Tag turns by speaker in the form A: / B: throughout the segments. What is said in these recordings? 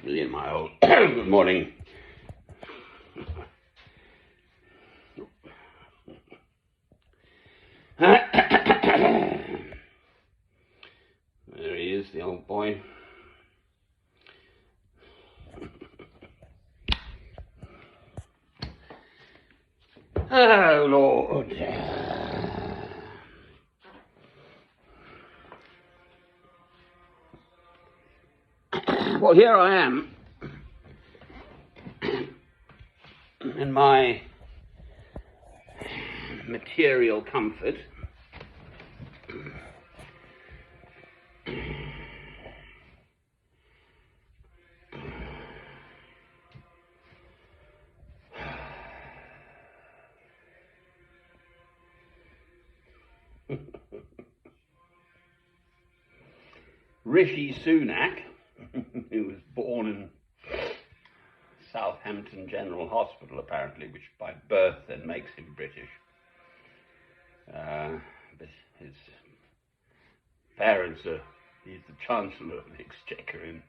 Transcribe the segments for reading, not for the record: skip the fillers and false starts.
A: Million mile. Good morning. There he is, the old boy. Oh, Lord. Well, here I am in my material comfort. Rishi Sunak, who was born in Southampton General Hospital, apparently, which by birth then makes him British. But his parents he's the Chancellor of the Exchequer in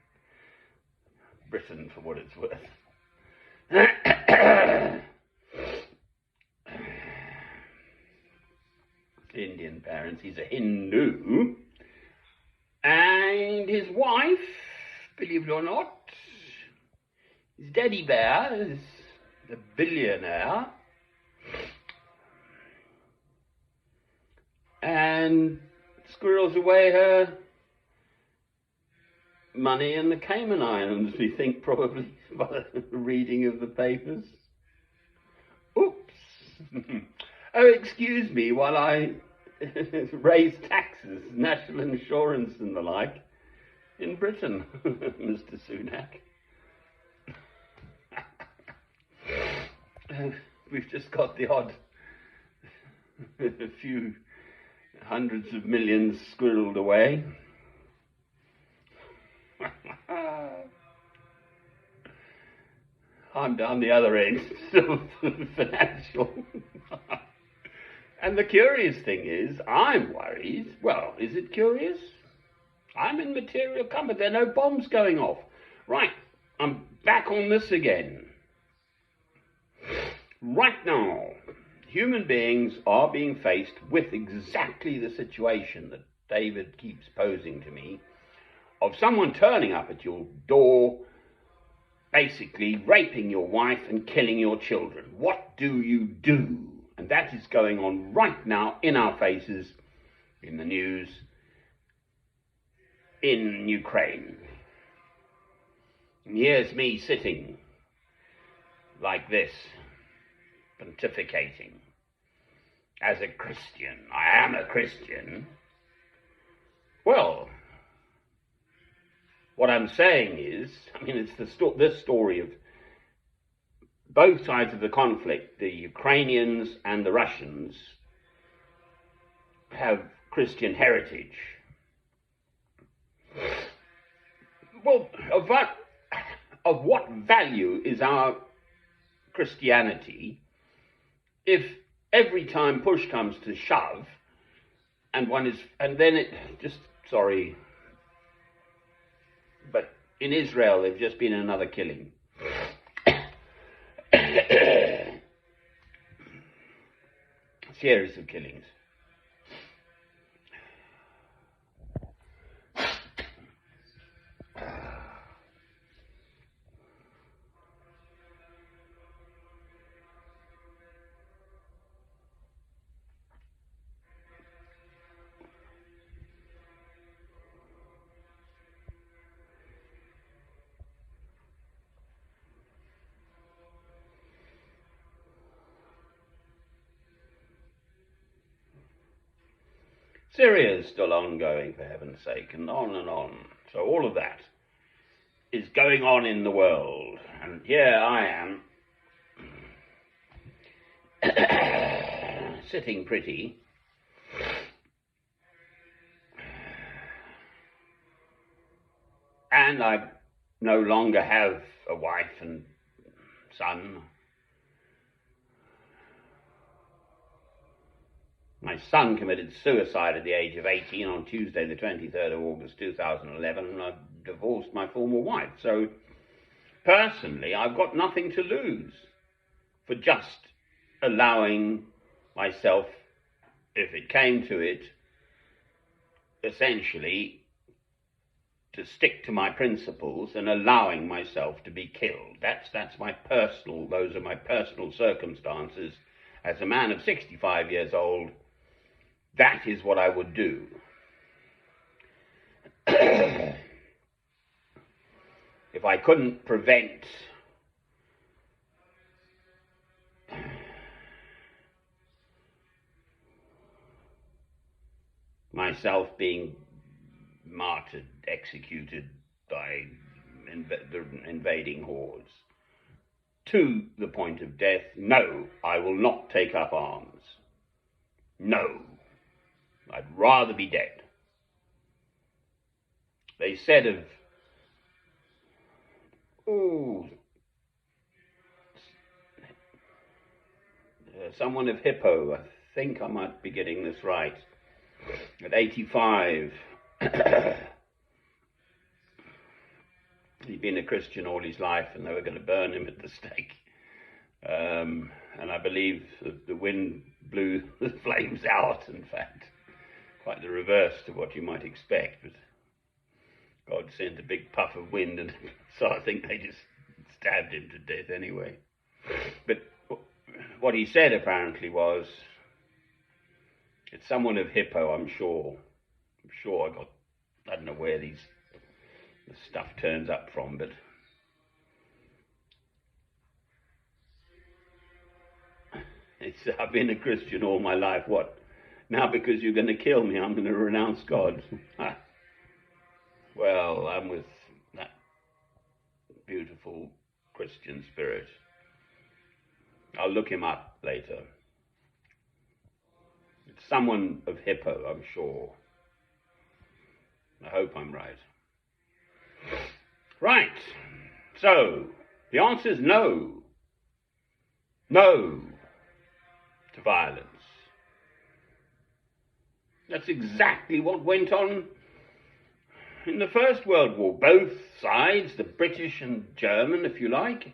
A: Britain, for what it's worth. Indian parents. He's a Hindu. And his wife, believe it or not, his daddy bear is a billionaire. And squirrels away her money in the Cayman Islands, we think, probably, by the reading of the papers. Oops. Oh, excuse me while I raise taxes, national insurance and the like in Britain, Mr. Sunak. We've just got the odd a few hundreds of millions squirreled away. I'm down the other end of the financial. And the curious thing is, I'm worried. Well, is it curious? I'm in material comfort. There are no bombs going off. Right, I'm back on this again. Right now, human beings are being faced with exactly the situation that David keeps posing to me, of someone turning up at your door, basically raping your wife and killing your children. What do you do? And that is going on right now in our faces, in the news, in Ukraine. And here's me sitting like this, pontificating. As a Christian, I am a Christian. Well, what I'm saying is, it's this story of both sides of the conflict, the Ukrainians and the Russians, have Christian heritage. Well, of what value is our Christianity if every time push comes to shove, and but in Israel there's just been another killing. Series of killings. Syria is still ongoing, for heaven's sake, and on and on. So all of that is going on in the world. And here I am, sitting pretty, and I no longer have a wife and son. My son committed suicide at the age of 18 on Tuesday, the 23rd of August 2011, and I divorced my former wife. So, personally, I've got nothing to lose for just allowing myself, if it came to it, essentially to stick to my principles and allowing myself to be killed. Those are my personal circumstances. As a man of 65 years old, that is what I would do. If I couldn't prevent myself being martyred, executed by the invading hordes to the point of death, no, I will not take up arms. No, I'd rather be dead. They said of someone of Hippo, I think I might be getting this right, at 85, he'd been a Christian all his life and they were going to burn him at the stake. And I believe the wind blew the flames out, in fact. Quite the reverse to what you might expect. But God sent a big puff of wind, and so I think they just stabbed him to death anyway. But what he said apparently was, it's someone of Hippo, I'm sure I don't know where this stuff turns up from, but I've been a Christian all my life. What? Now because you're going to kill me, I'm going to renounce God? Well, I'm with that beautiful Christian spirit. I'll look him up later. It's someone of Hippo, I'm sure. I hope I'm right. Right. So, the answer is no. No to violence. That's exactly what went on in the First World War. Both sides, the British and German, if you like,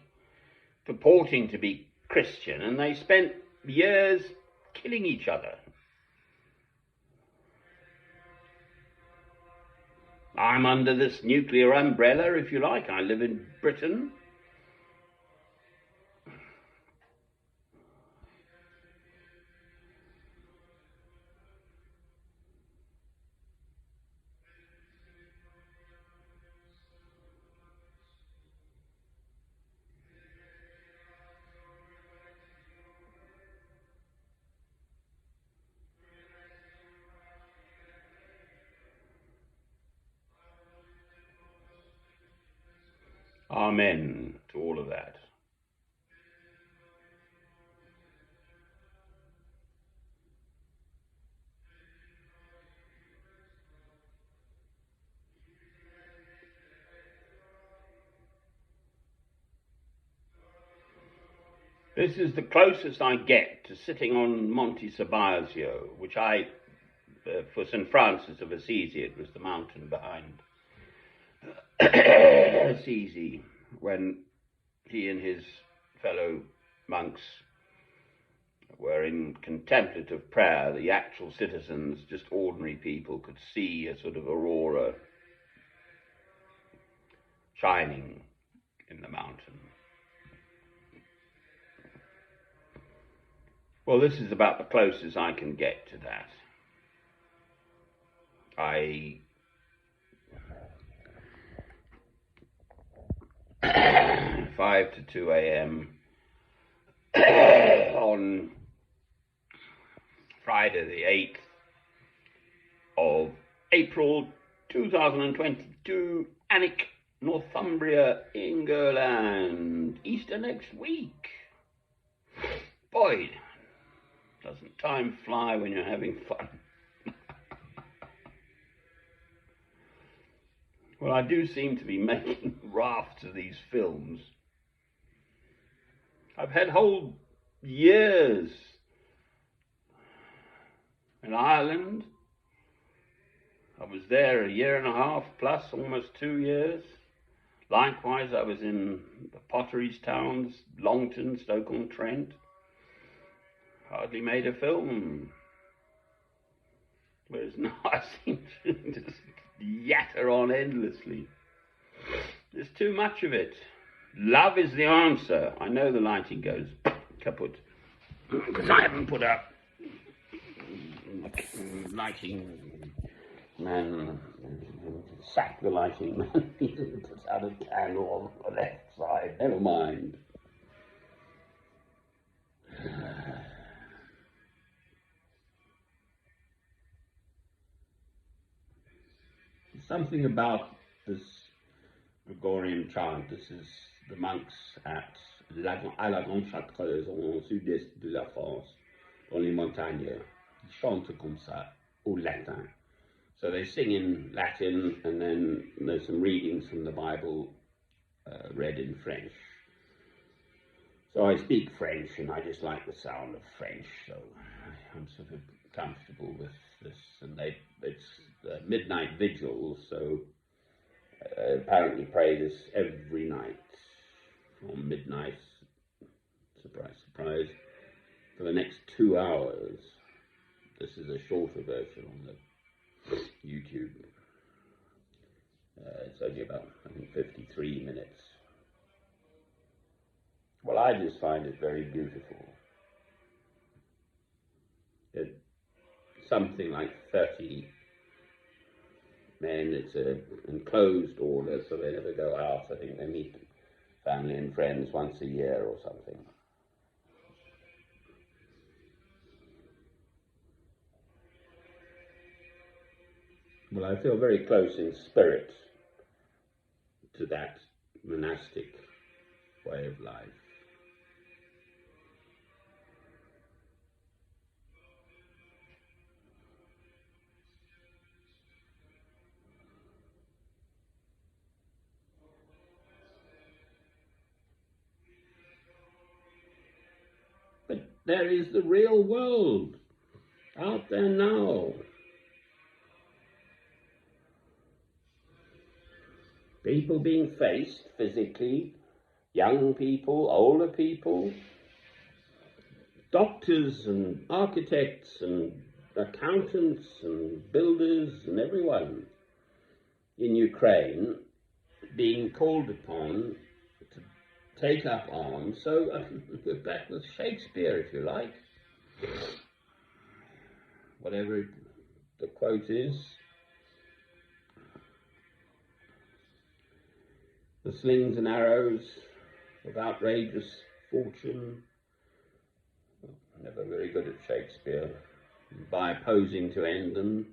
A: purporting to be Christian, and they spent years killing each other. I'm under this nuclear umbrella, if you like. I live in Britain. Amen to all of that. This is the closest I get to sitting on Monte Sabazio, which for St. Francis of Assisi, it was the mountain behind Assisi, when he and his fellow monks were in contemplative prayer. The actual citizens, just ordinary people, could see a sort of aurora shining in the mountain. Well, this is about the closest I can get to that. 5 to 2 a.m. on Friday the 8th of April 2022, Alnwick, Northumbria, England. Easter next week. Boy, doesn't time fly when you're having fun? Well, I do seem to be making rafts of these films. I've had whole years in Ireland. I was there a year and a half plus, almost 2 years. Likewise, I was in the Potteries towns, Longton, Stoke-on-Trent. Hardly made a film. Whereas now I seem to just yatter on endlessly. There's too much of it. Love is the answer. I know the lighting goes kaput because I haven't put up lighting man. Sack the lighting man. He puts out a candle on the left side. Never mind. Something about this Gregorian chant. This is the monks à la Grande Chartreuse, au sud-est de la France, dans les montagnes. Ils chantent comme ça, au latin. So they sing in Latin, and then there's some readings from the Bible read in French. So I speak French, and I just like the sound of French, so I'm sort of comfortable with this. And it's midnight vigils, so apparently pray this every night from midnight, surprise, surprise, for the next 2 hours. This is a shorter version on the YouTube. It's only about, I think, 53 minutes. Well, I just find it very beautiful. It's something like 30 men. It's an enclosed order, so they never go out. I think they meet family and friends once a year or something. Well, I feel very close in spirit to that monastic way of life. But there is the real world out there now. People being faced physically, young people, older people, doctors and architects and accountants and builders and everyone in Ukraine being called upon to take up arms. So go back with Shakespeare, if you like. Whatever the quote is. The slings and arrows of outrageous fortune. Never very good at Shakespeare. By opposing to end them.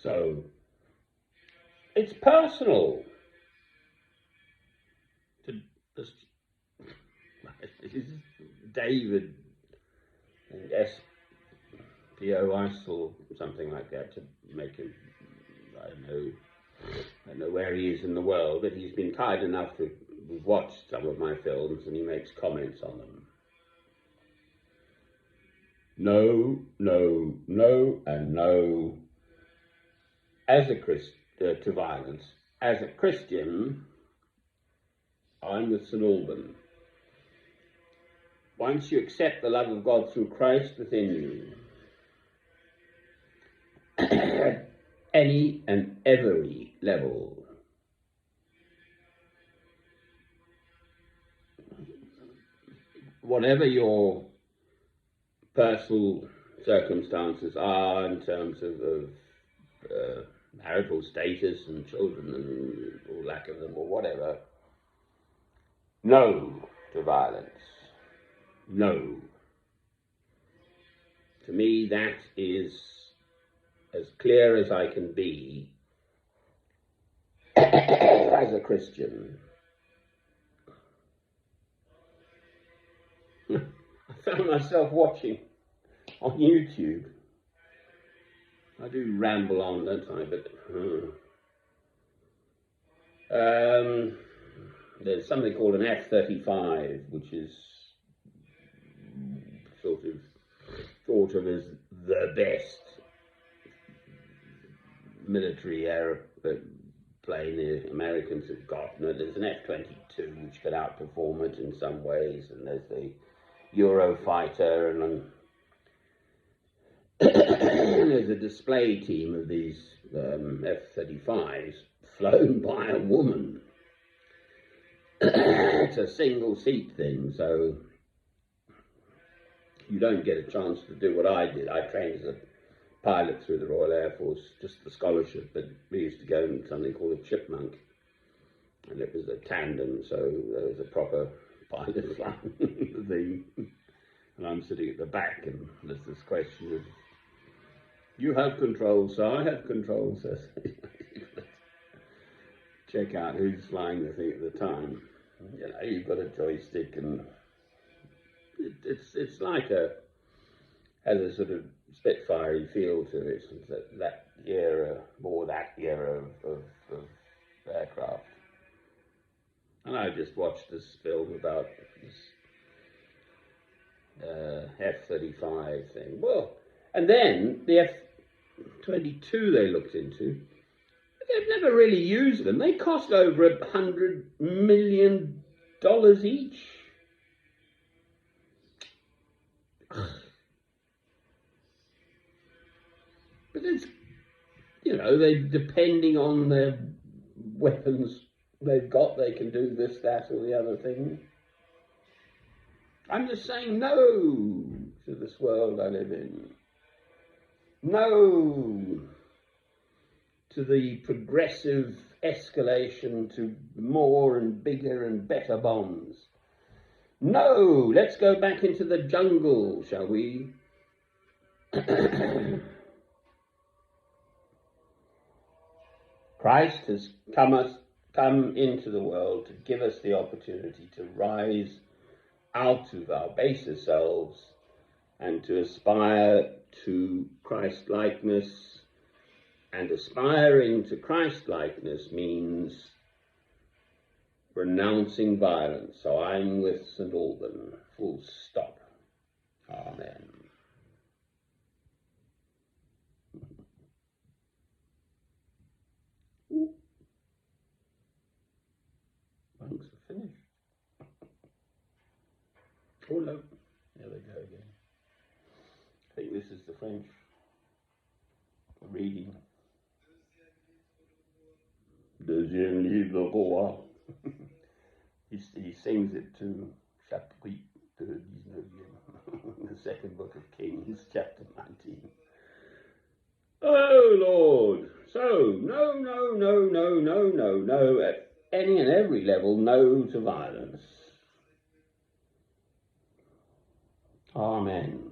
A: So, it's personal. This is David and S.P.O. Isel, something like that, to make him, I don't know where he is in the world, but he's been kind enough to watch some of my films, and he makes comments on them. No, no, no, and no. To violence. As a Christian, I'm with St. Alban. Once you accept the love of God through Christ within you, any and every level, whatever your personal circumstances are in terms of marital status and children and or lack of them or whatever. No to violence. No. To me, that is as clear as I can be as a Christian. I found myself watching on YouTube. I do ramble on, don't I? But there's something called an F-35, which is sort of thought of as the best military airplane the Americans have got. And there's an F-22 which can outperform it in some ways, and there's the Eurofighter, and there's a display team of these F-35s flown by a woman. It's a single seat thing, so you don't get a chance to do what I did. I trained as a pilot through the Royal Air Force, just the scholarship, but we used to go in something called a chipmunk, and it was a tandem, so there was a proper pilot flying the thing, and I'm sitting at the back, and there's this question of, you have control, sir, I have control, sir. Check out who's flying the thing at the time. You know, you've got a joystick, and it's like has a sort of Spitfire feel to it, that era, more that era of aircraft. And I just watched this film about this F-35 thing. Well, and then the F-22 they looked into. They've never really used them. They cost over $100 million each. But it's, you know, they depending on their weapons they've got, they can do this, that, or the other thing. I'm just saying no to this world I live in. No to the progressive escalation to more and bigger and better bombs. No, let's go back into the jungle, shall we? Christ has come into the world to give us the opportunity to rise out of our baser selves and to aspire to Christ-likeness. And aspiring to Christ-likeness means renouncing violence. So I'm with St. Alban, full stop. Amen. Monks are finished. Oh no, there they go again. I think this is the French reading. Deuxième livre de Roi. He sings it to Chapitre 19, the second book of Kings, chapter 19. Oh Lord! So, no, at any and every level, no to violence. Amen.